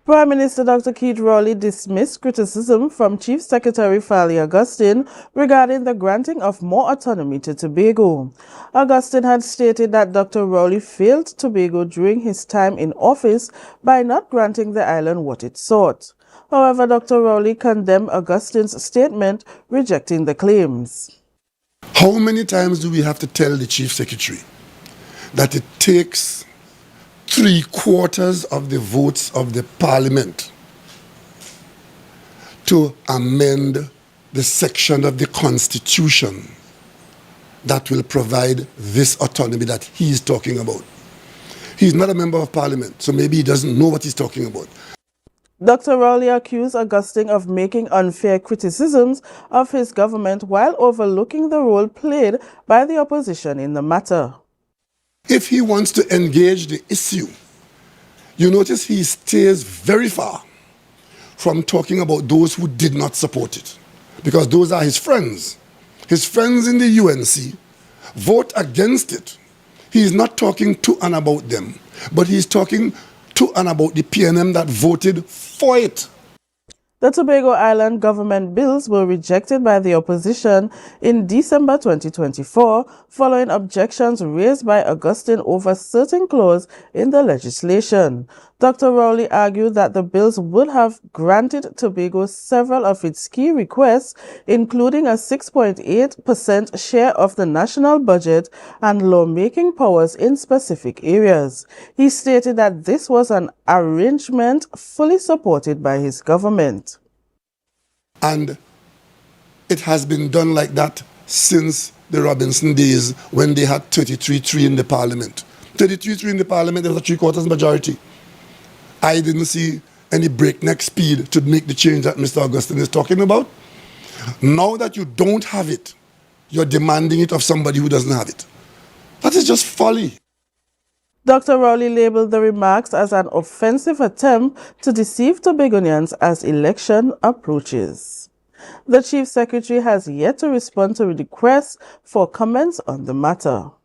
Prime Minister Dr. Keith Rowley dismissed criticism from Chief Secretary Farley Augustine regarding the granting of more autonomy to Tobago. Augustine had stated that Dr. Rowley failed Tobago during his time in office by not granting the island what it sought. However, Dr. Rowley condemned Augustine's statement, rejecting the claims. How many times do we have to tell the Chief Secretary that it takes 3/4 of the votes of the Parliament to amend the section of the Constitution that will provide this autonomy that he is talking about? He's not a member of Parliament, so maybe he doesn't know what he's talking about. Dr. Rowley accused Augustine of making unfair criticisms of his government while overlooking the role played by the opposition in the matter. If he wants to engage the issue, you notice he stays very far from talking about those who did not support it, because those are his friends. His friends in the UNC vote against it. He's not talking to and about them, but he's talking to and about the PNM that voted for it. The Tobago Island Government Bills were rejected by the opposition in December 2024 following objections raised by Augustine over certain clauses in the legislation. Dr. Rowley argued that the bills would have granted Tobago several of its key requests, including a 6.8% share of the national budget and lawmaking powers in specific areas. He stated that this was an arrangement fully supported by his government. And it has been done like that since the Robinson days, when they had 33-3 in the Parliament. 33-3 in the Parliament, there was a 3/4 majority. I didn't see any breakneck speed to make the change that Mr. Augustine is talking about. Now that you don't have it, you're demanding it of somebody who doesn't have it. That is just folly. Dr. Rowley labeled the remarks as an offensive attempt to deceive Tobagonians as election approaches. The Chief Secretary has yet to respond to requests for comments on the matter.